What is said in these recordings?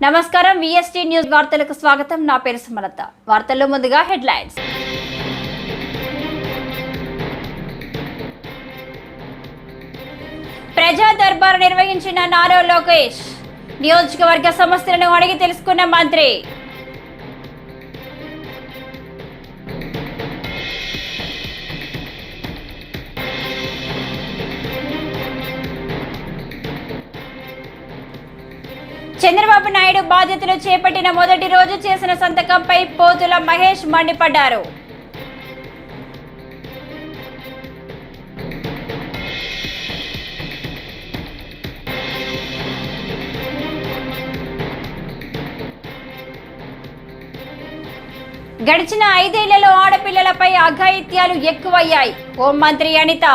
నమస్కారం VST news వార్తలకు స్వాగతం. నా పేరు సుమలత. వార్తల్లో ముందుగా హెడ్లైన్స్. ప్రజా దర్బార్ నిర్వహించిన నారా లోకేష్. నియోజకవర్గ సమస్యలను అడిగి తెలుసుకున్న మంత్రి. చంద్రబాబు నాయుడు బాధ్యతలు చేపట్టిన మొదటి రోజు చేసిన సంతకంపై పోతుల మహేష్ మండిపడ్డారు. గడిచిన 5 ఏళ్లలో ఆడపిల్లలపై అఘాయిత్యాలు ఎక్కువయ్యాయి. హోంమంత్రి అనిత.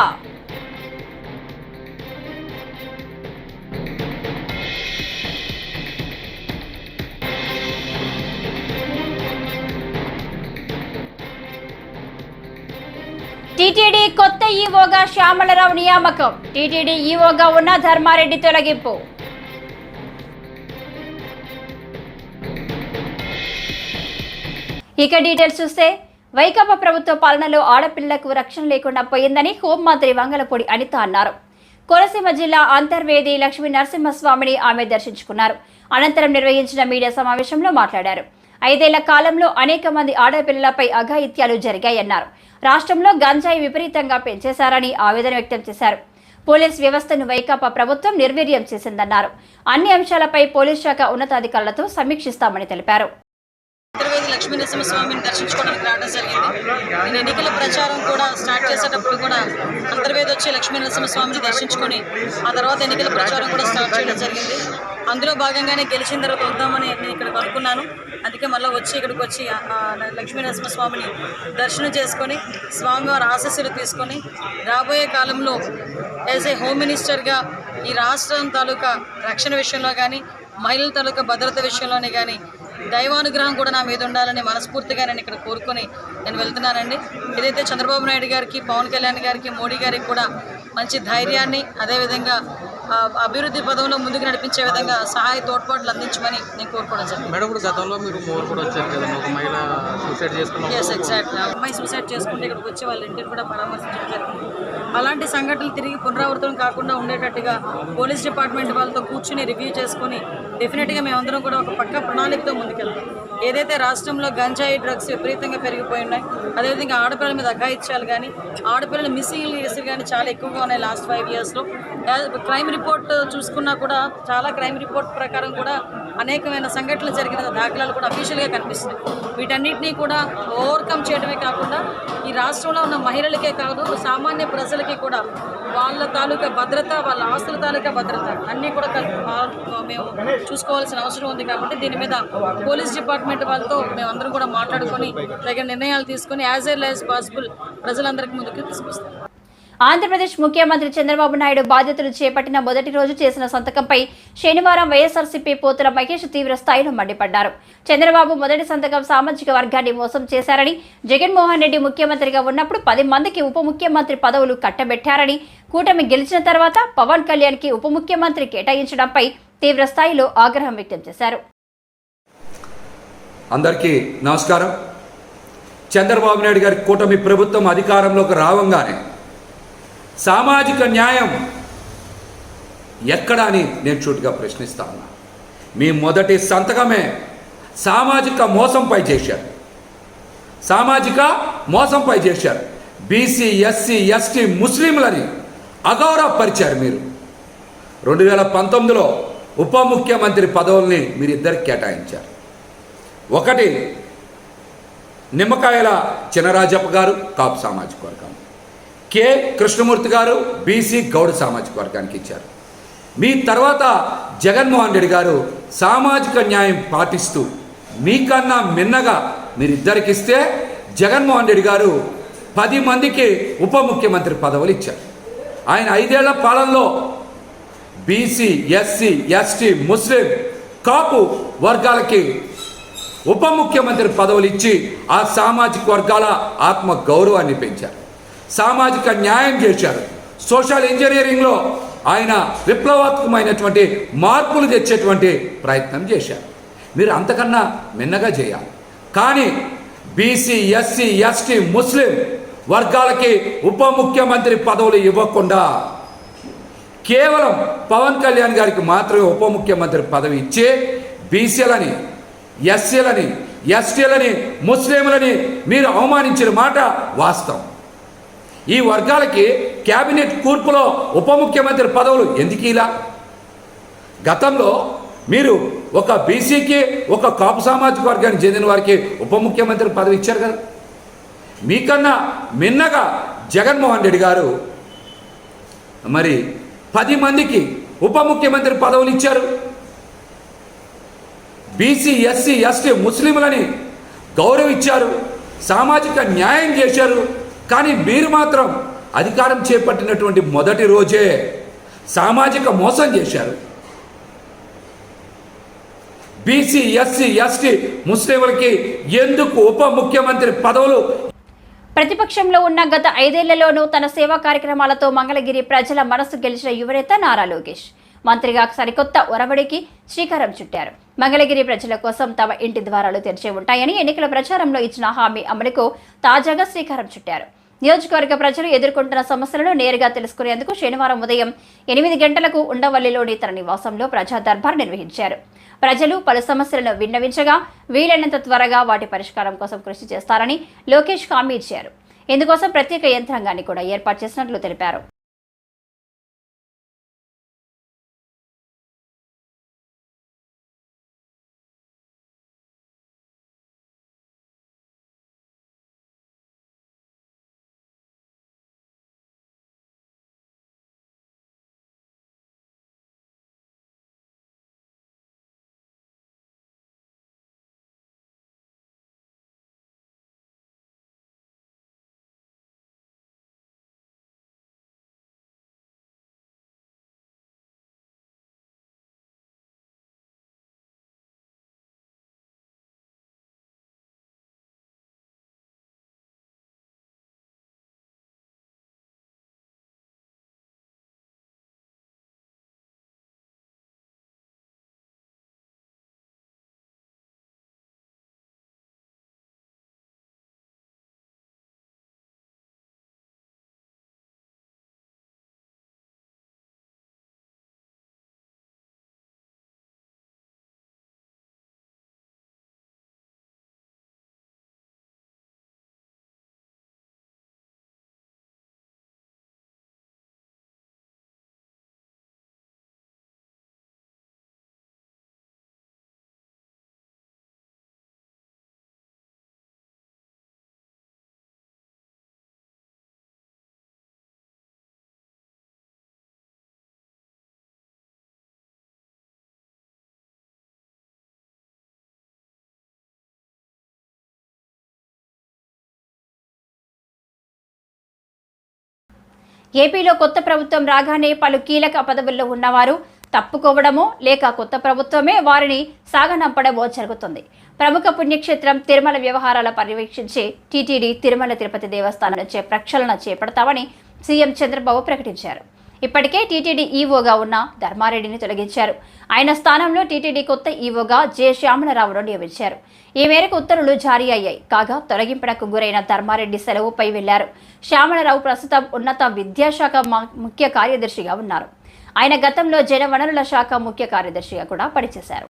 టీటీడీ కొత్త ఈవోగా శ్యామలరావు నియామకం. టీటీడీ ఈవోగా ఉన్న ధర్మారెడ్డి తొలగింపు. ఇక డీటెయిల్స్ చూస్తే, వైకాపా ప్రభుత్వ పాలనలో ఆడపిల్లలకు రక్షణ లేకుండా పోయిందని హోంమంత్రి వంగలపూడి అనిత అన్నారు. కోనసీమ జిల్లా అంతర్వేది లక్ష్మీ నరసింహస్వామిని ఆమె దర్శించుకున్నారు. అనంతరం నిర్వహించిన మీడియా సమావేశంలో మాట్లాడారు. 5 ఏళ్ల కాలంలో అనేక మంది ఆడపిల్లలపై అఘాయిత్యాలు జరిగాయన్నారు. రాష్ట్రంలో గంజాయి విపరీతంగా పెంచేశారని ఆవేదన వ్యక్తం చేశారు. పోలీస్ వ్యవస్థను వైకాపా ప్రభుత్వం నిర్వీర్యం చేసిందన్నారు. అన్ని అంశాలపై పోలీస్ శాఖ ఉన్నతాధికారులతో సమీక్షిస్తామని తెలిపారు. అంతర్వేది లక్ష్మీ నరసింహస్వామిని దర్శించుకోవడానికి రావడం జరిగింది. నేను ఎన్నికల ప్రచారం కూడా స్టార్ట్ చేసేటప్పుడు కూడా అంతర్వేది వచ్చి లక్ష్మీ నరసింహస్వామిని దర్శించుకొని ఆ తర్వాత ఎన్నికల ప్రచారం కూడా స్టార్ట్ చేయడం జరిగింది. అందులో భాగంగానే గెలిచిన తర్వాత వద్దామని నేను ఇక్కడికి అనుకున్నాను. అందుకే మళ్ళీ ఇక్కడికి వచ్చి లక్ష్మీ నరసింహస్వామిని దర్శనం చేసుకొని స్వామివారి ఆశీస్సులు తీసుకొని రాబోయే కాలంలో యాజ్ ఏ హోమ్ మినిస్టర్గా ఈ రాష్ట్రం తాలూకా రక్షణ విషయంలో కానీ మహిళల తాలూకా భద్రత విషయంలోనే కానీ దైవానుగ్రహం కూడా నా మీద ఉండాలని మనస్ఫూర్తిగా నేను ఇక్కడ కోరుకొని నేను వెళ్తున్నానండి. ఏదైతే చంద్రబాబు నాయుడు గారికి, పవన్ కళ్యాణ్ గారికి, మోడీ గారికి కూడా మంచి ధైర్యాన్ని, అదేవిధంగా అభివృద్ధి పదంలో ముందుకు నడిపించే విధంగా సహాయ తోడ్పాట్లు అందించమని నేను కోరుకోవడం జరిగింది. మేడం, ఇప్పుడు గతంలో మీరు మోర్ కూడా వచ్చారు కదా, ఒక మహిళ సూసైడ్ చేసుకున్నారు. Yes, exactly. అమ్మాయి సూసైడ్ చేసుకుంటే ఇక్కడికి వచ్చి వాళ్ళ ఇంటిని కూడా పరామర్శించడం జరిగింది. అలాంటి సంఘటనలు తిరిగి పునరావృతం కాకుండా ఉండేటట్టుగా పోలీస్ డిపార్ట్మెంట్ వాళ్ళతో కూర్చుని రివ్యూ చేసుకొని డెఫినెట్గా మేమందరం కూడా ఒక పక్క ప్రణాళికతో ముందుకెళ్తాం. ఏదైతే రాష్ట్రంలో గంజాయి డ్రగ్స్ విపరీతంగా పెరిగిపోయి ఉన్నాయి, అదేవిధంగా ఆడపిల్లల మీద అఘాయిత్యాలు కానీ ఆడపిల్లల మిస్సింగ్ కేసులు కానీ చాలా ఎక్కువగా ఉన్నాయి లాస్ట్ 5 ఇయర్స్లో. క్రైమ్ రిపోర్ట్ చూసుకున్నా కూడా చాలా క్రైమ్ రిపోర్ట్ ప్రకారం కూడా అనేకమైన సంఘటనలు జరిగిన దాఖలాలు కూడా అఫీషియల్గా కనిపిస్తున్నాయి. వీటన్నిటినీ కూడా ఓవర్కమ్ చేయడమే కాకుండా ఈ రాష్ట్రంలో ఉన్న మహిళలకే కాదు సామాన్య ప్రజలకి కూడా వాళ్ళ తాలూకా భద్రత, వాళ్ళ ఆస్తుల తాలూకా భద్రత అన్నీ కూడా మేము చూసుకోవాల్సిన అవసరం ఉంది. కాబట్టి దీని మీద పోలీస్ డిపార్ట్మెంట్ వాళ్ళతో మేమందరం కూడా మాట్లాడుకొని తగిన నిర్ణయాలు తీసుకొని యాజ్ ఎర్లీ యాజ్ పాసిబుల్ ప్రజలందరికీ ముందుకు తీసుకొస్తాం. ఆంధ్రప్రదేశ్ ముఖ్యమంత్రి చంద్రబాబు నాయుడు బాధ్యతలు చేపట్టిన మొదటి రోజు చేసిన సంతకంపై శనివారం వైఎస్ఆర్సీపీ పోతుల మహేష్ తీవ్ర స్థాయిలో మండిపడ్డారు. చంద్రబాబు మొదటి సంతకం సామాజిక వర్గాన్ని మోసం చేశారని, జగన్మోహన్ రెడ్డి ముఖ్యమంత్రిగా ఉన్నప్పుడు 10 మందికి ఉప ముఖ్యమంత్రి పదవులు కట్టబెట్టారని, కూటమి గెలిచిన తర్వాత పవన్ కళ్యాణ్కి ఉప ముఖ్యమంత్రి కేటాయించడంపై తీవ్ర స్థాయిలో ఆగ్రహం వ్యక్తం చేశారు. అందరికీ నమస్కారం. చంద్రబాబు నాయుడు గారి కూటమి ప్రభుత్వం అధికారంలోకి రావంగానే సామాజిక న్యాయం ఎక్కడా అని నేను సూటిగా ప్రశ్నిస్తా ఉన్నా. మీ మొదటి సంతకమే సామాజిక మోసంపై చేశారు. సామాజిక మోసంపై చేశారు. బీసీ, ఎస్సీ, ఎస్టీ, ముస్లింలని అగౌరవపరిచారు. మీరు 2019లో ఉప ముఖ్యమంత్రి పదవుల్ని మీరిద్దరికి కేటాయించారు. ఒకటి నిమ్మకాయల చినరాజప్ప గారు కాపు సామాజిక వర్గం, కె కృష్ణమూర్తి గారు బీసీ గౌడ సామాజిక వర్గానికి ఇచ్చారు. మీ తర్వాత జగన్మోహన్ రెడ్డి గారు సామాజిక న్యాయం పాటిస్తూ మీకన్నా మిన్నగా మీరిద్దరికి ఇస్తే జగన్మోహన్ రెడ్డి గారు 10 మందికి ఉప ముఖ్యమంత్రి పదవులు ఇచ్చారు. ఆయన 5 ఏళ్ల పాలనలో బీసీ, ఎస్సీ, ఎస్టీ, ముస్లిం, కాపు వర్గాలకి ఉప ముఖ్యమంత్రి పదవులు ఇచ్చి ఆ సామాజిక వర్గాల ఆత్మ గౌరవాన్ని పెంచారు. సామాజిక న్యాయం చేశారు. సోషల్ ఇంజనీరింగ్లో ఆయన విప్లవాత్మకమైనటువంటి మార్పులు తెచ్చేటువంటి ప్రయత్నం చేశారు. మీరు అంతకన్నా మిన్నగా చేయాలి. కానీ బీసీ, ఎస్సీ, ఎస్టీ, ముస్లిం వర్గాలకి ఉప ముఖ్యమంత్రి పదవులు ఇవ్వకుండా కేవలం పవన్ కళ్యాణ్ గారికి మాత్రమే ఉప ముఖ్యమంత్రి పదవి ఇచ్చే బీసీలని, ఎస్సీలని, ఎస్టీలని, ముస్లింలని మీరు అవమానించిన మాట వాస్తవం. ఈ వర్గాలకి క్యాబినెట్ కూర్పులో ఉప ముఖ్యమంత్రి పదవులు ఎందుకు ఇలా? గతంలో మీరు ఒక బీసీకి, ఒక కాపు సామాజిక వర్గానికి చెందిన వారికి ఉప ముఖ్యమంత్రి పదవి ఇచ్చారు కదా. మీకన్నా మిన్నగా జగన్మోహన్ రెడ్డి గారు మరి 10 మందికి ఉప ముఖ్యమంత్రి పదవులు ఇచ్చారు. బీసీ, ఎస్సీ, ఎస్టీ, ముస్లింలని గౌరవించారు, సామాజిక న్యాయం చేశారు. కానీ మీరు మాత్రం అధికారం చేపట్టినటువంటి మొదటి రోజే సామాజిక మోసం చేశారు. బీసీ, ఎస్సీ, ఎస్టీ, ముస్లింలకి ఎందుకు ఉప ముఖ్యమంత్రి పదవులు? ప్రతిపక్షంలో ఉన్న గత 5 ఏళ్లలోనూ తన సేవా కార్యక్రమాలతో మంగళగిరి ప్రజల మనసు గెలిచిన యువనేత నారా లోకేష్ మంత్రిగా సరికొత్త ఒరవడికి శ్రీకారం చుట్టారు. మంగళగిరి ప్రజల కోసం తమ ఇంటి ద్వారాలు తెరిచే ఉంటాయని ఎన్నికల ప్రచారంలో ఇచ్చిన హామీ అమలుకు తాజాగా శ్రీకారం చుట్టారు. నియోజకవర్గ ప్రజలు ఎదుర్కొంటున్న సమస్యలను నేరుగా తెలుసుకునేందుకు శనివారం ఉదయం 8 గంటలకు ఉండవల్లిలోని తన నివాసంలో ప్రజా దర్బార్ నిర్వహించారు. ప్రజలు పలు సమస్యలను విన్నవించగా వీలైనంత త్వరగా వాటి పరిష్కారం కోసం కృషి చేస్తారని లోకేష్ హామీ ఇచ్చారు. ఇందుకోసం ప్రత్యేక యంత్రాంగాన్ని కూడా ఏర్పాటు చేసినట్లు తెలిపారు. ఏపీలో కొత్త ప్రభుత్వం రాగానే పలు కీలక పదవుల్లో ఉన్నవారు తప్పుకోవడమో లేక కొత్త ప్రభుత్వమే వారిని సాగనంపడమో జరుగుతుంది. ప్రముఖ పుణ్యక్షేత్రం తిరుమల వ్యవహారాల పర్యవేక్షించే టీటీడీ తిరుమల తిరుపతి దేవస్థానం నుంచే ప్రక్షాళన చేపడతామని సీఎం చంద్రబాబు ప్రకటించారు. ఇప్పటికే టీటీడీ ఈవోగా ఉన్న ధర్మారెడ్డిని తొలగించారు. ఆయన స్థానంలో టీటీడీ కొత్త ఈవోగా జె శ్యామలరావును నియమించారు. ఈ మేరకు ఉత్తర్వులు జారీ అయ్యాయి. కాగా తొలగింపునకు గురైన ధర్మారెడ్డి సెలవుపై వెళ్లారు. శ్యామలరావు ప్రస్తుతం ఉన్నత విద్యాశాఖ ముఖ్య కార్యదర్శిగా ఉన్నారు. ఆయన గతంలో జలవనరుల శాఖ ముఖ్య కార్యదర్శిగా కూడా పనిచేశారు.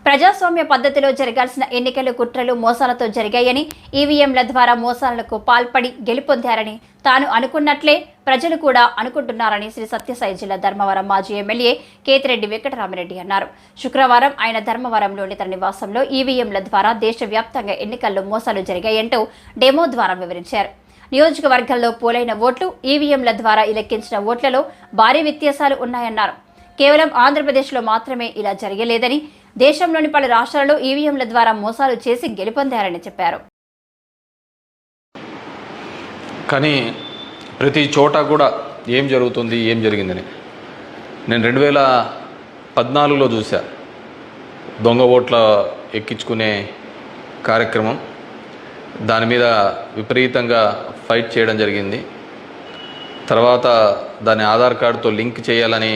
ప్రజాస్వామ్య పద్ధతిలో జరగాల్సిన ఎన్నికలు కుట్రలు మోసాలతో జరిగాయని, ఈవీఎంల ద్వారా మోసాలకు పాల్పడి గెలుపొందారని తాను అనుకున్నట్లే ప్రజలు కూడా అనుకుంటున్నారని శ్రీ సత్యసాయి జిల్లా ధర్మవరం మాజీ ఎమ్మెల్యే కేతిరెడ్డి వెంకటరామిరెడ్డి అన్నారు. శుక్రవారం ఆయన ధర్మవరంలోని తన నివాసంలో ఈవీఎంల ద్వారా దేశవ్యాప్తంగా ఎన్నికల్లో మోసాలు జరిగాయంటూ డెమో ద్వారా వివరించారు. నియోజకవర్గాల్లో పోలైన ఓట్లు ఈవీఎంల ద్వారా లెక్కించిన ఓట్లలో భారీ వ్యత్యాసాలు ఉన్నాయన్నారు. కేవలం ఆంధ్రప్రదేశ్లో మాత్రమే ఇలా జరగలేదని, దేశంలోని పలు రాష్ట్రాల్లో ఈవీఎంల ద్వారా మోసాలు చేసి గెలుపొందారని చెప్పారు. కానీ ప్రతి చోట కూడా ఏం జరుగుతుంది, ఏం జరిగిందని. నేను 2014లో చూసా దొంగ ఓట్ల ఎక్కించుకునే కార్యక్రమం. దాని మీద విపరీతంగా ఫైట్ చేయడం జరిగింది. తర్వాత దాన్ని ఆధార్ కార్డుతో లింక్ చేయాలని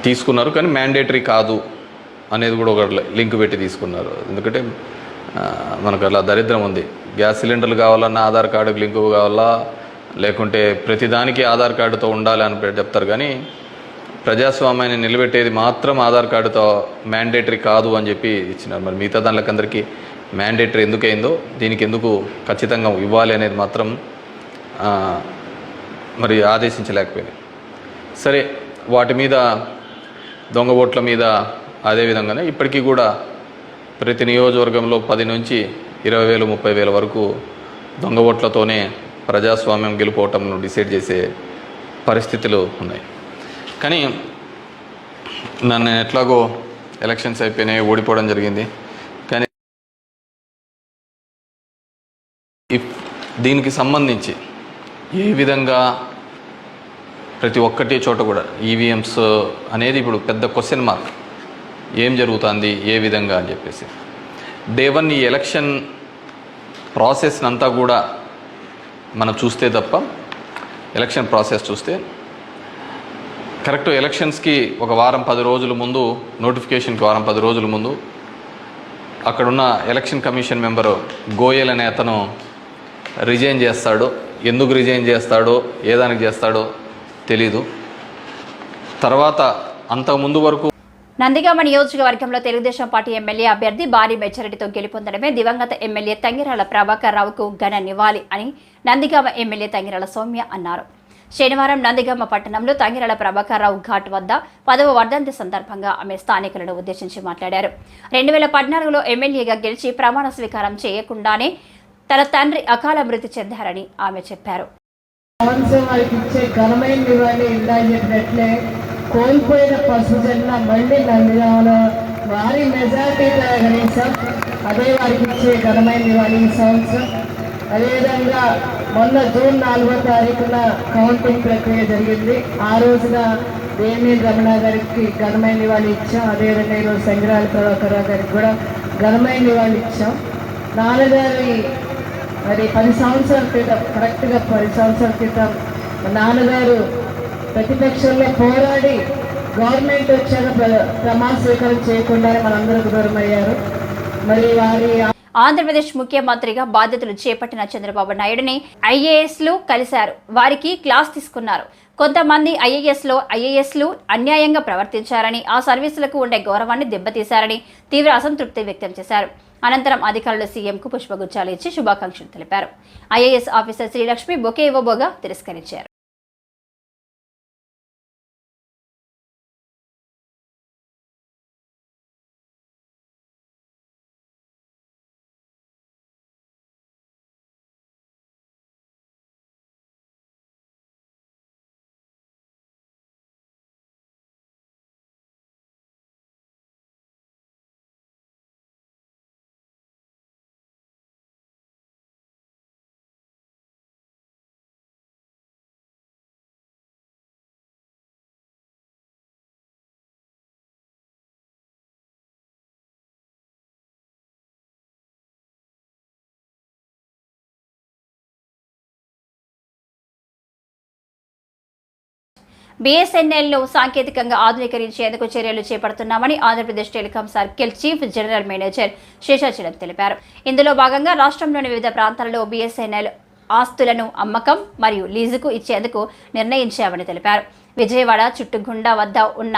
తీసుకున్నారు, కానీ మ్యాండేటరీ కాదు అనేది కూడా ఒక లింక్ పెట్టి తీసుకున్నారు. ఎందుకంటే మనకు అలా దరిద్రం ఉంది. గ్యాస్ సిలిండర్లు కావాలన్నా ఆధార్ కార్డుకి లింకు కావాలా, లేకుంటే ప్రతిదానికి ఆధార్ కార్డుతో ఉండాలి అని చెప్తారు. కానీ ప్రజాస్వామ్యాన్ని నిలబెట్టేది మాత్రం ఆధార్ కార్డుతో మ్యాండేటరీ కాదు అని చెప్పి ఇచ్చినారు. మరి మిగతా దానికందరికీ మ్యాండేటరీ ఎందుకైందో, దీనికి ఎందుకు ఖచ్చితంగా ఇవ్వాలి అనేది మాత్రం మరి ఆదేశించలేకపోయింది. సరే, వాటి మీద దొంగ ఓట్ల మీద అదేవిధంగానే ఇప్పటికీ కూడా ప్రతి నియోజకవర్గంలో 10 నుంచి 20,000 30,000 వరకు దొంగ ఓట్లతోనే ప్రజాస్వామ్యం గెలుపోవటంను డిసైడ్ చేసే పరిస్థితులు ఉన్నాయి. కానీ నన్ను ఎట్లాగో ఎలక్షన్స్ అయిపోయినాయి, ఓడిపోవడం జరిగింది. కానీ దీనికి సంబంధించి ఏ విధంగా ప్రతి ఒక్కటి చోట కూడా ఈవీఎంస్ అనేది ఇప్పుడు పెద్ద క్వశ్చన్ మార్క్. ఏం జరుగుతుంది, ఏ విధంగా అని చెప్పేసి డే 1 ఈ ఎలక్షన్ ప్రాసెస్ అంతా కూడా మనం చూస్తే తప్ప, ఎలక్షన్ ప్రాసెస్ చూస్తే కరెక్ట్ ఎలక్షన్స్కి ఒక వారం 10 రోజుల ముందు, నోటిఫికేషన్కి వారం 10 రోజుల ముందు అక్కడున్న ఎలక్షన్ కమిషన్ మెంబరు గోయల్ అనే అతను రిజైన్ చేస్తాడు. ఎందుకు రిజైన్ చేస్తాడో, ఏ దానికి చేస్తాడో తెలీదు. తర్వాత అంతకుముందు వరకు నందిగామ నియోజకవర్గంలో తెలుగుదేశం పార్టీ ఎమ్మెల్యే అభ్యర్థి భారీ మెజారిటీతో గెలుపొందడమే దివంగత ఎమ్మెల్యే తంగిరాల ప్రభాకర్ రావుకు ఘన నివాళి అని నందిగామ ఎమ్మెల్యే తంగిరాల సౌమ్య అన్నారు. శనివారం నందిగామ పట్టణంలో తంగిరాల ప్రభాకర్ రావు ఘాట్ వద్ద 10వ వర్ధంతి సందర్భంగా ఆమె స్థానికులను ఉద్దేశించి మాట్లాడారు. 2014లో ఎమ్మెల్యేగా గెలిచి ప్రమాణ స్వీకారం చేయకుండానే తన తండ్రి అకాల మృతి చెందారని ఆమె చెప్పారు. కోల్పోయిన పశుజన్న మళ్ళీ నందిగామలో వారి మెజార్టీతో కనీసం అదే వారికి ఇచ్చే ఘనమైన నివాళి ఈ సంవత్సరం. అదేవిధంగా మొన్న జూన్ 4వ తారీఖున కౌంటింగ్ ప్రక్రియ జరిగింది. ఆ రోజున వేమిరెడ్డి రమణ గారికి ఘనమైన నివాళి ఇచ్చాం. అదేవిధంగా ఈరోజు తంగిరాల ప్రభాకర్ రావు గారికి కూడా ఘనమైన నివాళి ఇచ్చాం. నాన్నగారి మరి 10 సంవత్సరాల క్రితం, కరెక్ట్గా 10 సంవత్సరాల క్రితం నాన్నగారు ప్రతిపక్షంలో పోరాడి గవర్నమెంట్ వచ్చాక ప్రమాణ స్వీకారం చేయకుండానే మనందరికి దూరం అయ్యారు. మరి వారి ఆంధ్రప్రదేశ్ ముఖ్యమంత్రిగా బాధ్యతలు చేపట్టిన చంద్రబాబు నాయుడుని ఐఏఎస్లు కలిశారు. వారికి క్లాస్ తీసుకున్నారు. కొంతమంది ఐఏఎస్లు అన్యాయంగా ప్రవర్తించారని, ఆ సర్వీసులకు ఉండే గౌరవాన్ని దెబ్బతీశారని తీవ్ర అసంతృప్తి వ్యక్తం చేశారు. అనంతరం అధికారులు సీఎంకు పుష్పగుచ్చాలు ఇచ్చి శుభాకాంక్షలు తెలిపారు. ఐఏఎస్ ఆఫీసర్ శ్రీలక్ష్మి బొకే ఇవ్వబోగా తిరస్కరించారు. బీఎస్ఎన్ఎల్ను సాంకేతికంగా ఆధునీకరించేందుకు చర్యలు చేపడుతున్నామని Andhra Pradesh telecom circle chief general manager Seshachalam తెలిపారు. ఇందులో భాగంగా రాష్ట్రంలోని వివిధ ప్రాంతాల్లో బీఎస్ఎన్ఎల్ ఆస్తులను అమ్మకం మరియు లీజుకు ఇచ్చేందుకు నిర్ణయించామని తెలిపారు. విజయవాడ చుట్టుగుండా వద్ద ఉన్న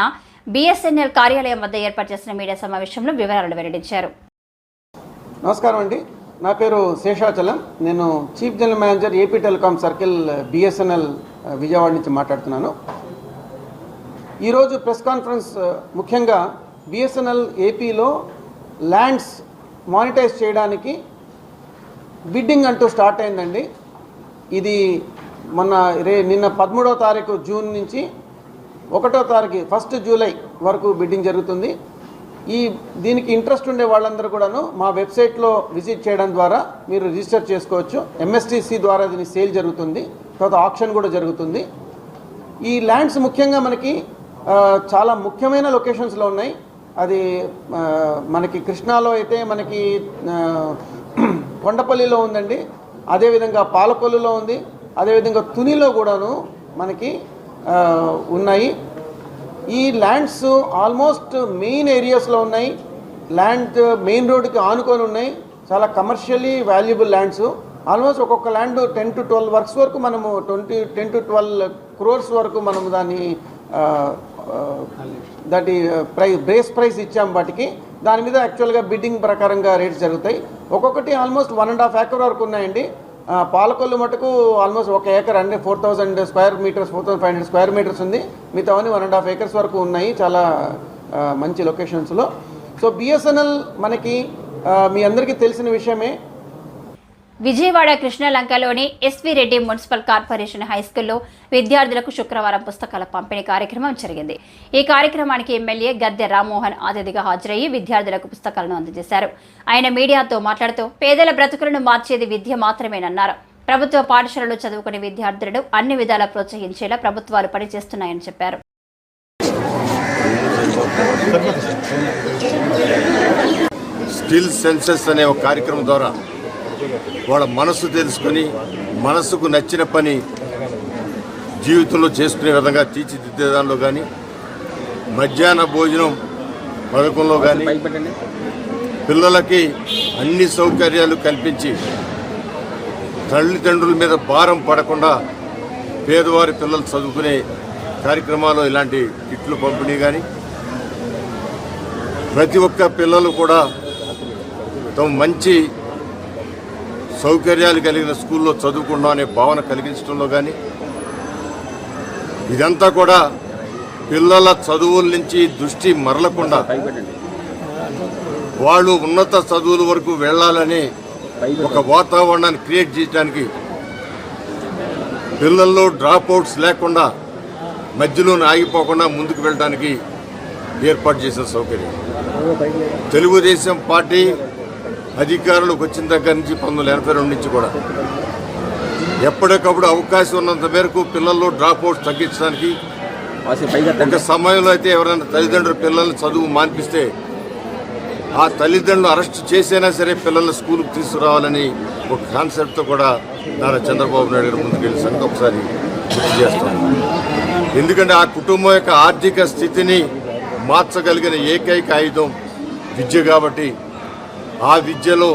బీఎస్ఎన్ఎల్ కార్యాలయం వద్ద ఏర్పాటు చేసిన మీడియా సమావేశంలో వివరాలు వెల్లడించారు. నమస్కారం అండి, నా పేరు శేషాచలం. నేను chief general manager AP telecom circle BSNL Vijayawada నుంచి మాట్లాడుతున్నాను. ఈరోజు ప్రెస్ కాన్ఫరెన్స్ ముఖ్యంగా బిఎస్ఎన్ఎల్ ఏపీలో ల్యాండ్స్ మానిటైజ్ చేయడానికి బిడ్డింగ్ అంటూ స్టార్ట్ అయిందండి. ఇది నిన్న 13వ తారీఖు జూన్ నుంచి 1వ తారీఖు 1 జూలై వరకు బిడ్డింగ్ జరుగుతుంది. దీనికి ఇంట్రెస్ట్ ఉండే వాళ్ళందరూ కూడాను మా వెబ్సైట్లో విజిట్ చేయడం ద్వారా మీరు రిజిస్టర్ చేసుకోవచ్చు. MSTC ద్వారా దీని సేల్ జరుగుతుంది, తర్వాత ఆక్షన్ కూడా జరుగుతుంది. ఈ ల్యాండ్స్ ముఖ్యంగా మనకి చాలా ముఖ్యమైన లొకేషన్స్లో ఉన్నాయి. అది మనకి కృష్ణాలో అయితే మనకి కొండపల్లిలో ఉందండి, అదేవిధంగా పాలకొల్లులో ఉంది, అదేవిధంగా తునిలో కూడాను మనకి ఉన్నాయి. ఈ ల్యాండ్స్ ఆల్మోస్ట్ మెయిన్ ఏరియాస్లో ఉన్నాయి. ల్యాండ్ మెయిన్ రోడ్డుకి ఆనుకొని ఉన్నాయి. చాలా కమర్షియల్లీ వాల్యుబుల్ ల్యాండ్స్. ఆల్మోస్ట్ ఒక్కొక్క ల్యాండ్ 10 to 12 వర్క్స్ వరకు మనము 10 to 12 crores వరకు మనము దాన్ని బేస్ ప్రైస్ ఇచ్చాము వాటికి. దాని మీద యాక్చువల్గా బిడ్డింగ్ ప్రకారంగా రేట్స్ జరుగుతాయి. ఒక్కొక్కటి ఆల్మోస్ట్ 1.5 acre వరకు ఉన్నాయండి. పాలకొల్లు మటుకు ఆల్మోస్ట్ 1 acre అంటే 4,000 square meters 4,500 square meters ఉంది. మిగతావన్నీ 1.5 acres వరకు ఉన్నాయి చాలా మంచి లొకేషన్స్లో. సో BSNL మనకి మీ అందరికీ తెలిసిన విషయమే. విజయవాడ కృష్ణలంకలోని ఎస్వి రెడ్డి మున్సిపల్ కార్పొరేషన్ హైస్కూల్లో విద్యార్థులకు శుక్రవారం పుస్తకాల పంపిణీ కార్యక్రమం జరిగింది. ఈ కార్యక్రమానికి ఎమ్మెల్యే గద్దె రామ్మోహన్ అతిథిగా హాజరయ్యి విద్యార్థులకు పుస్తకాలను అందజేశారు. ఆయన మీడియాతో మాట్లాడుతూ పేదల బ్రతుకులను మార్చేది విద్య మాత్రమేనన్నారు. ప్రభుత్వ పాఠశాలలో చదువుకునే విద్యార్థులను అన్ని విధాలా ప్రోత్సహించేలా ప్రభుత్వాలు పనిచేస్తున్నాయని చెప్పారు. స్కిల్ సెన్సెస్ అనే ఒక కార్యక్రమం ద్వారా వాళ్ళ మనసు తెలుసుకొని మనసుకు నచ్చిన పని జీవితంలో చేసుకునే విధంగా తీర్చిదిద్దేదానిలో కానీ, మధ్యాహ్న భోజనం పథకంలో కానీ పిల్లలకి అన్ని సౌకర్యాలు కల్పించి తల్లిదండ్రుల మీద భారం పడకుండా పేదవారి పిల్లలు చదువుకునే కార్యక్రమాలు ఇలాంటి కిట్లు పంపిణీ కానీ, ప్రతి ఒక్క పిల్లలు కూడా తమ మంచి సౌకర్యాలు కలిగిన స్కూల్లో చదువుకున్నాం అనే భావన కలిగించడంలో కానీ, ఇదంతా కూడా పిల్లల చదువుల నుంచి దృష్టి మరలకుండా వాళ్ళు ఉన్నత చదువుల వరకు వెళ్ళాలని ఒక వాతావరణాన్ని క్రియేట్ చేయడానికి, పిల్లల్లో డ్రాప్ అవుట్స్ లేకుండా మధ్యలోనే ఆగిపోకుండా ముందుకు వెళ్ళడానికి ఏర్పాటు చేసిన సౌకర్యం. తెలుగుదేశం పార్టీ అధికారులకు వచ్చిన దగ్గర నుంచి 1982 నుంచి కూడా ఎప్పటికప్పుడు అవకాశం ఉన్నంత మేరకు పిల్లల్లో డ్రాప్ అవుట్స్ తగ్గించడానికి, ఒక సమయంలో అయితే ఎవరైనా తల్లిదండ్రులు పిల్లల్ని చదువు మాన్పిస్తే ఆ తల్లిదండ్రులు అరెస్ట్ చేసైనా సరే పిల్లల్ని స్కూల్కి తీసుకురావాలని ఒక కాన్సెప్ట్తో కూడా నారా చంద్రబాబు నాయుడు గారు ముందుకెళ్ళి సంగతి ఒకసారి గుర్తు చేస్తాం. ఎందుకంటే ఆ కుటుంబం యొక్క ఆర్థిక స్థితిని మార్చగలిగిన ఏకైక ఆయుధం విద్య కాబట్టి ఆ విద్యలో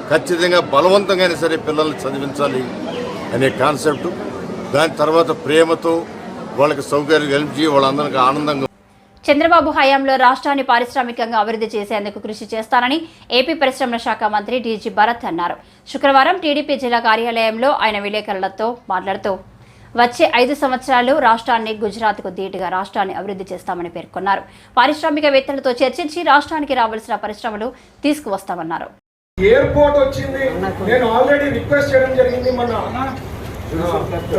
ఖచ్చితంగా బలవంతంగా సరే పిల్లల్ని చదివించాలి అనే కాన్సెప్ట్. దాని తర్వాత ప్రేమతో వాళ్ళకి సౌకర్యం కల్పించి వాళ్ళందరికీ ఆనందంగా. చంద్రబాబు హయాంలో రాష్ట్రాన్ని పారిశ్రామికంగా అభివృద్ధి చేసేందుకు కృషి చేస్తానని ఏపీ పరిశ్రమల శాఖ మంత్రి డీజీ భరత్ అన్నారు. శుక్రవారం టీడీపీ జిల్లా కార్యాలయంలో ఆయన విలేకరులతో మాట్లాడుతూ వచ్చే 5 సంవత్సరాలు రాష్ట్రాన్ని గుజరాత్కు ధీటుగా రాష్ట్రాన్ని అభివృద్ధి చేస్తామని పేర్కొన్నారు. పారిశ్రామికవేత్తలతో చర్చించి రాష్ట్రానికి రావాల్సిన పరిశ్రమలు తీసుకువస్తామన్నారు. ఎయిర్పోర్ట్ వచ్చింది, నేను ఆల్రెడీ రిక్వెస్ట్ చేయడం జరిగింది. మన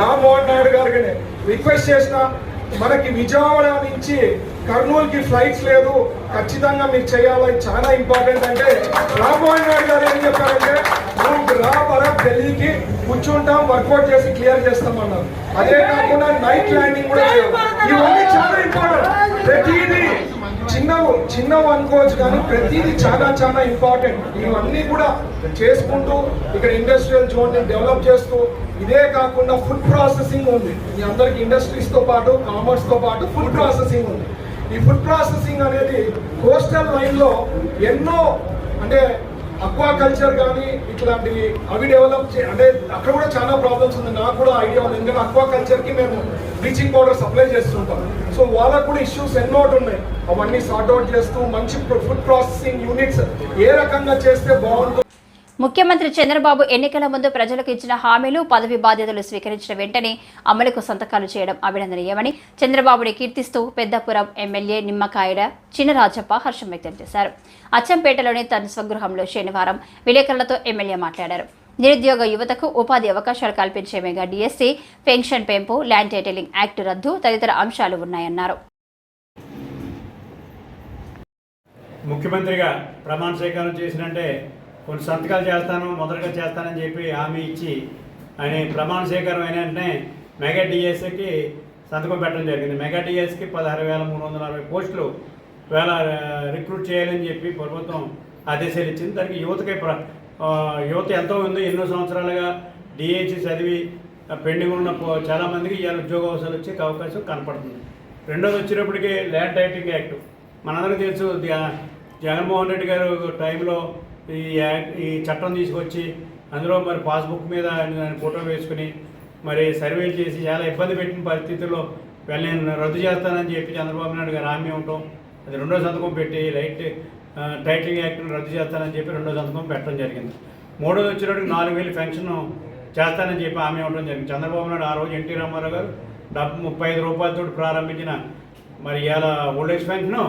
రామ్మోహన్ నాయుడు గారికి రిక్వెస్ట్ చేసిన, మనకి విజయవాడ నుంచి కర్నూలుకి ఫ్లైట్స్ లేదు, ఖచ్చితంగా మీరు చేయాలి, చాలా ఇంపార్టెంట్. అంటే రామ్మోహన్ నాయుడు గారు ఏం చెప్పారంటే నువ్వు రా బరఫ్ ఢిల్లీకి కూర్చుంటాం, వర్కౌట్ చేసి క్లియర్ చేస్తామన్నారు. అదే కాకుండా నైట్ ల్యాండింగ్ కూడా చేయాలి. ఇవన్నీ చాలా ఇంపార్టెంట్. ప్రతిదీ చిన్నవి అనుకోవచ్చు కానీ ప్రతిదీ చాలా చాలా ఇంపార్టెంట్. ఇవన్నీ కూడా చేసుకుంటూ ఇక్కడ ఇండస్ట్రియల్ జోన్ డెవలప్ చేస్తూ, ఇదే కాకుండా ఫుడ్ ప్రాసెసింగ్ ఉంది. మీ అందరికి ఇండస్ట్రీస్ తో పాటు కామర్స్ తో పాటు ఫుడ్ ప్రాసెసింగ్ ఉంది. ఈ ఫుడ్ ప్రాసెసింగ్ అనేది కోస్టల్ లైన్ లో ఎన్నో, అంటే అక్వాకల్చర్ కానీ ఇట్లాంటివి అవి డెవలప్ అంటే అక్కడ కూడా చాలా ప్రాబ్లమ్స్ ఉంది. నాకు కూడా ఐడియా ఉంది, ఎందుకంటే అక్వాకల్చర్కి మేము బ్లీచింగ్ పౌడర్ సప్లై చేస్తుంటాం. సో వాళ్ళకు కూడా ఇష్యూస్ ఎన్నో ఉన్నాయి. అవన్నీ సార్ట్అవుట్ చేస్తూ మంచి ఫుడ్ ప్రాసెసింగ్ యూనిట్స్ ఏ రకంగా చేస్తే బాగుంటుంది. ముఖ్యమంత్రి చంద్రబాబు ఎన్నికల ముందు ప్రజలకు ఇచ్చిన హామీలు, పదవి బాధ్యతలు స్వీకరించిన వెంటనే అమలుకు సంతకాలు చేయడం అభినందనీయమని చంద్రబాబుని కీర్తిస్తూ పెద్దపురం ఎమ్మెల్యే నిమ్మకాయడ చినరాజప్ప హర్షం వ్యక్తం చేశారు. అచ్చంపేటలోని తన స్వగృహంలో శనివారం విలేకరులతో ఎమ్మెల్యే మాట్లాడారు. నిరుద్యోగ యువతకు ఉపాధి అవకాశాలు కల్పించే మెగా డిఎస్సీ, పెన్షన్ పెంపు, ల్యాండ్ టైటిలింగ్ యాక్ట్ రద్దు తదితర అంశాలు ఉన్నాయన్నారు. ముఖ్యమంత్రిగా ప్రమాణ స్వీకారం చేసినంటే కొన్ని సంతకాలు చేస్తాను, మొదటగా చేస్తానని చెప్పి హామీ ఇచ్చి ఆయన ప్రమాణ స్వీకారం అయిన వెంటనే మెగా డిఎస్కి సంతకం పెట్టడం జరిగింది. మెగా డిఎస్కి 16,340 పోస్టులు రిక్రూట్ చేయాలని చెప్పి ప్రభుత్వం ఆదేశాలు ఇచ్చింది. దానికి యువత ఎంతో ఉంది. ఎన్నో సంవత్సరాలుగా డిఎస్సి చదివి పెండింగ్ ఉన్న చాలామందికి ఇవాళ ఉద్యోగ అవకాశాలు వచ్చే అవకాశం కనపడుతుంది. రెండోది వచ్చేటప్పటికి ల్యాండ్ టైటిలింగ్ యాక్ట్ మనందరికీ తెలుసు. జగన్మోహన్ రెడ్డి గారు టైంలో ఈ చట్టం తీసుకొచ్చి అందులో మరి పాస్బుక్ మీద ఫోటో వేసుకుని మరి సర్వేలు చేసి చాలా ఇబ్బంది పెట్టిన పరిస్థితుల్లో నేను రద్దు చేస్తానని చెప్పి చంద్రబాబు నాయుడు గారు హామీ ఉండటం, అది రెండో సంతకం పెట్టి టైటిలింగ్ యాక్ట్ను రద్దు చేస్తానని చెప్పి రెండో సంతకం పెట్టడం జరిగింది. మూడోది వచ్చేటప్పటికి 4,000 పెన్షన్ చేస్తానని చెప్పి హామీ ఇవ్వడం జరిగింది. చంద్రబాబు నాయుడు ఆ రోజు ఎన్టీ రామారావు గారు 35 రూపాయలతో ప్రారంభించిన మరి ఇవాళ ఓల్డేజ్ పెన్షన్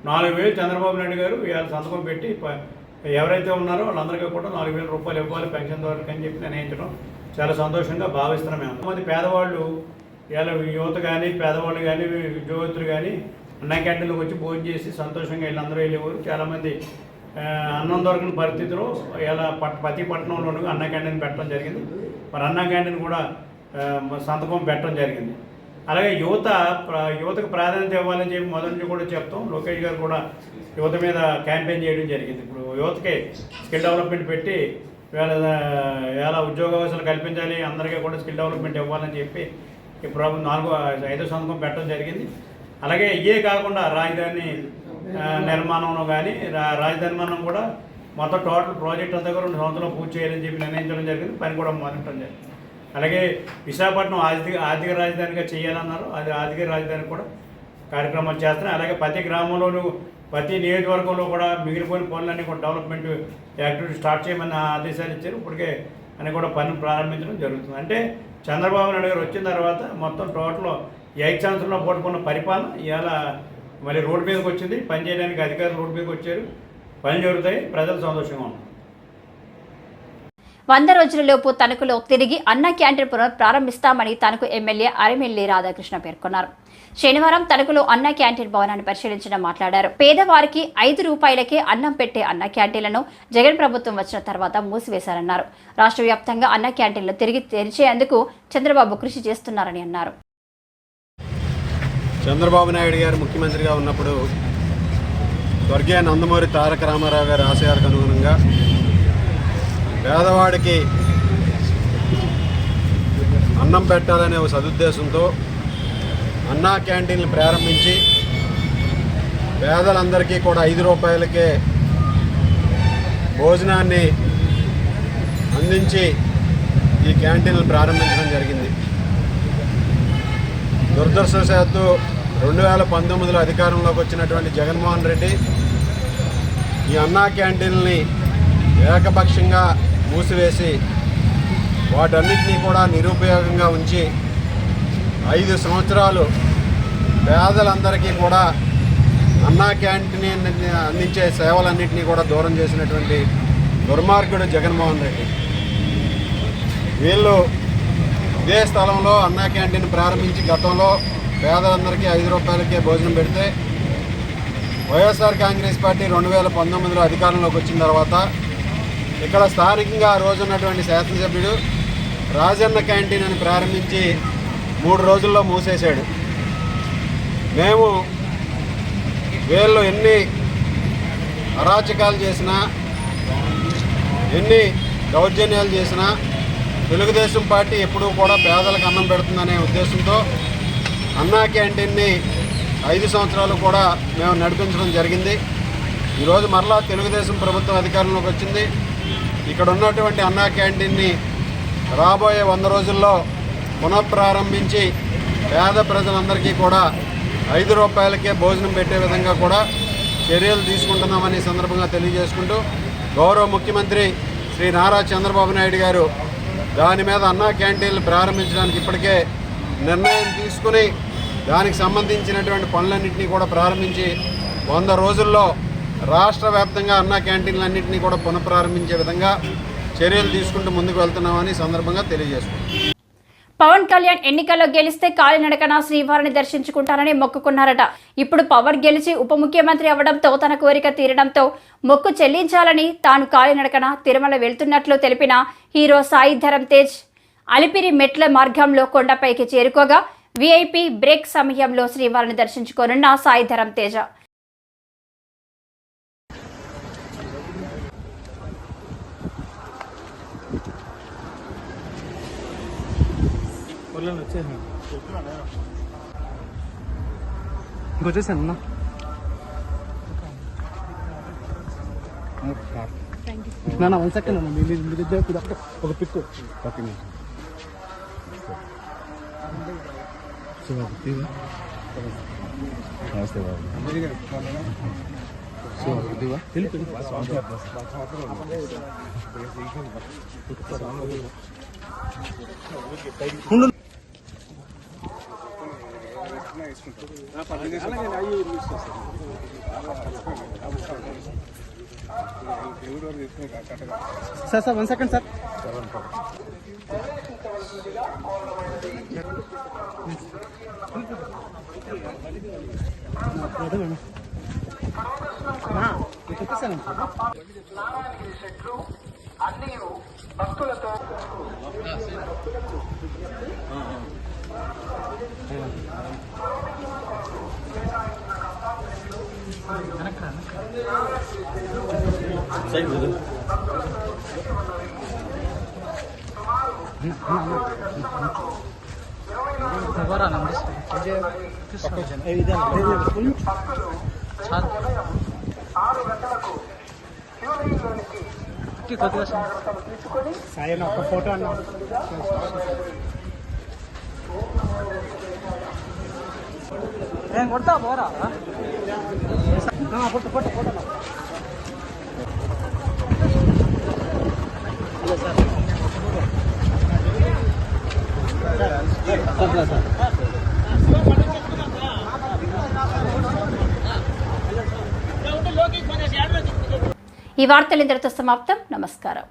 4,000 చంద్రబాబు నాయుడు గారు ఇవాళ సంతకం పెట్టి ఎవరైతే ఉన్నారో వాళ్ళందరికీ కూడా 4,000 రూపాయలు ఇవ్వాలి పెన్షన్ ద్వారా అని చెప్పి నిర్ణయించడం చాలా సంతోషంగా భావిస్తున్నాం. మేము కొంతమంది పేదవాళ్ళు ఇవాళ యువత కానీ పేదవాళ్ళు కానీ ఉద్యోగస్తులు కానీ అన్న క్యాంటీన్లోకి వచ్చి భోజనం చేసి సంతోషంగా వీళ్ళందరూ వెళ్ళేవారు. చాలామంది అన్నం దొరకని పరిస్థితిలో ఇలా ప్రతి పట్టణంలోనూ అన్న క్యాంటీన్ పెట్టడం జరిగింది. మరి అన్న క్యాంటీన్ కూడా సంతకం పెట్టడం జరిగింది. అలాగే యువతకు ప్రాధాన్యత ఇవ్వాలని చెప్పి మొదటి నుంచి కూడా చెప్తాం. లోకేష్ గారు కూడా యువత మీద క్యాంపెయిన్ చేయడం జరిగింది. ఇప్పుడు యువతకి స్కిల్ డెవలప్మెంట్ పెట్టి ఎలా ఉద్యోగ అవకాశాలు కల్పించాలి, అందరికీ కూడా స్కిల్ డెవలప్మెంట్ ఇవ్వాలని చెప్పి ఇప్పుడు 5వ సంతకం పెట్టడం జరిగింది. అలాగే ఇవే కాకుండా రాజధాని నిర్మాణంలో కానీ రాజధాని నిర్మాణం కూడా మొత్తం టోటల్ ప్రాజెక్ట్ అంతా కూడా 2 సంవత్సరాలు పూర్తి చేయాలని చెప్పి నిర్ణయించడం జరిగింది. పని కూడా మొదలెట్టడం జరిగింది. అలాగే విశాఖపట్నం ఆర్థిక రాజధానిగా చేయాలన్నారు. అది ఆర్థిక రాజధాని కూడా కార్యక్రమాలు చేస్తున్నాయి. అలాగే ప్రతి గ్రామంలోనూ ప్రతి నియోజకవర్గంలో కూడా మిగిలిపోయిన పనులన్నీ కూడా డెవలప్మెంట్ యాక్టివిటీ స్టార్ట్ చేయమని ఆదేశాలు ఇచ్చారు. ఇప్పటికే అని కూడా పనులు ప్రారంభించడం జరుగుతుంది. అంటే చంద్రబాబు నాయుడు గారు వచ్చిన తర్వాత మొత్తం టోటల్ 5 సంవత్సరంలో పడుకున్న పరిపాలన ఇవాళ మళ్ళీ రోడ్డు మీదకి వచ్చింది. పని చేయడానికి అధికారులు రోడ్డు మీదకి వచ్చారు. పని జరుగుతాయి. ప్రజలు సంతోషంగా ఉన్నారు. 100 రోజులలోపు తణుకులో తిరిగి అన్న క్యాంటీన్ ప్రారంభిస్తామని తణుకు ఎమ్మెల్యే అరిమెల్లి రాధాకృష్ణ పేర్కొన్నారు. శనివారం తణుకులో అన్న క్యాంటీన్ భవనాన్ని పరిశీలించిన మాట్లాడారు. పేదవారికి 5 రూపాయలకే అన్నం పెట్టే అన్న క్యాంటీన్లను జగన్ ప్రభుత్వం వచ్చిన తర్వాత మూసివేశారన్నారు. రాష్ట్ర వ్యాప్తంగా అన్న క్యాంటీన్లు తిరిగి తెరిచేందుకు చంద్రబాబు కృషి చేస్తున్నారని అన్నారు. చంద్రబాబు నాయుడు గారు ముఖ్యమంత్రిగా ఉన్నప్పుడు స్వర్గీయ నందమూరి తారక రామారావు గారి ఆశయాలకు అనుగుణంగా పేదవాడికి అన్నం పెట్టాలనే ఒక సదుద్దేశంతో అన్నా క్యాంటీన్లు ప్రారంభించి పేదలందరికీ కూడా 5 రూపాయలకే భోజనాన్ని అందించి ఈ క్యాంటీన్లు ప్రారంభించడం జరిగింది. దురదృష్టవశాత్తు 2019లో అధికారంలోకి వచ్చినటువంటి జగన్మోహన్ రెడ్డి ఈ అన్నా క్యాంటీన్ని ఏకపక్షంగా మూసివేసి వాటన్నిటినీ కూడా నిరుపయోగంగా ఉంచి 5 సంవత్సరాలు పేదలందరికీ కూడా అన్నా క్యాంటీన్ అందించే సేవలన్నింటినీ కూడా దూరం చేసినటువంటి దుర్మార్గుడు జగన్మోహన్ రెడ్డి. వీళ్ళు ఇదే స్థలంలో అన్నా క్యాంటీన్ ప్రారంభించి గతంలో పేదలందరికీ 5 రూపాయలకే భోజనం పెడితే వైఎస్ఆర్ కాంగ్రెస్ పార్టీ 2019లో అధికారంలోకి వచ్చిన తర్వాత ఇక్కడ స్థానికంగా ఆ రోజు ఉన్నటువంటి శాసనసభ్యుడు రాజన్న క్యాంటీన్ అని ప్రారంభించి 3 రోజుల్లో మూసేశాడు. మేము వీళ్ళు ఎన్ని అరాచకాలు చేసినా ఎన్ని దౌర్జన్యాలు చేసినా తెలుగుదేశం పార్టీ ఎప్పుడూ కూడా పేదలకు అన్నం పెడుతుందనే ఉద్దేశంతో అన్నా క్యాంటీన్ని 5 సంవత్సరాలు కూడా మేము నడిపించడం జరిగింది. ఈరోజు మరలా తెలుగుదేశం ప్రభుత్వం అధికారంలోకి వచ్చింది. ఇక్కడ ఉన్నటువంటి అన్నా క్యాంటీన్ని రాబోయే 100 రోజుల్లో పునఃప్రారంభించి పేద ప్రజలందరికీ కూడా 5 రూపాయలకే భోజనం పెట్టే విధంగా కూడా చర్యలు తీసుకుంటున్నామని సందర్భంగా తెలియజేసుకుంటూ గౌరవ ముఖ్యమంత్రి శ్రీ నారా చంద్రబాబు నాయుడు గారు దాని మీద అన్నా క్యాంటీన్లు ప్రారంభించడానికి ఇప్పటికే నిర్ణయం తీసుకుని దానికి సంబంధించినటువంటి పనులన్నింటినీ కూడా ప్రారంభించి 100 రోజుల్లో రాష్ట్ర వ్యాప్తంగా అన్నా క్యాంటీన్లన్నింటినీ కూడా పునఃప్రారంభించే విధంగా చర్యలు తీసుకుంటూ ముందుకు వెళ్తున్నామని సందర్భంగా తెలియజేసుకుంటున్నాం. పవన్ కళ్యాణ్ ఎన్నికల్లో గెలిస్తే కాలినడకన శ్రీవారిని దర్శించుకుంటారని మొక్కుకున్నారట. ఇప్పుడు పవన్ గెలిచి ఉప ముఖ్యమంత్రి అవ్వడంతో తన కోరిక తీరడంతో మొక్కు చెల్లించాలని తాను కాలినడకన తిరుమల వెళ్తున్నట్లు తెలిపిన హీరో సాయి ధరమ్ తేజ్ అలిపిరి మెట్ల మార్గంలో కొండపైకి చేరుకోగా విఐపి బ్రేక్ సమయంలో శ్రీవారిని దర్శించుకోనున్న సాయి ధరమ్ తేజ. ఒక పిక్ సార్ 1 సెకండ్ సార్. సాయన ఒక ఫోటో అన్న కొడతా పోరా ఫోటో ఫోటో ఫోటో ఈ వార్తలు ఇంతటితో సమాప్తం. నమస్కారం.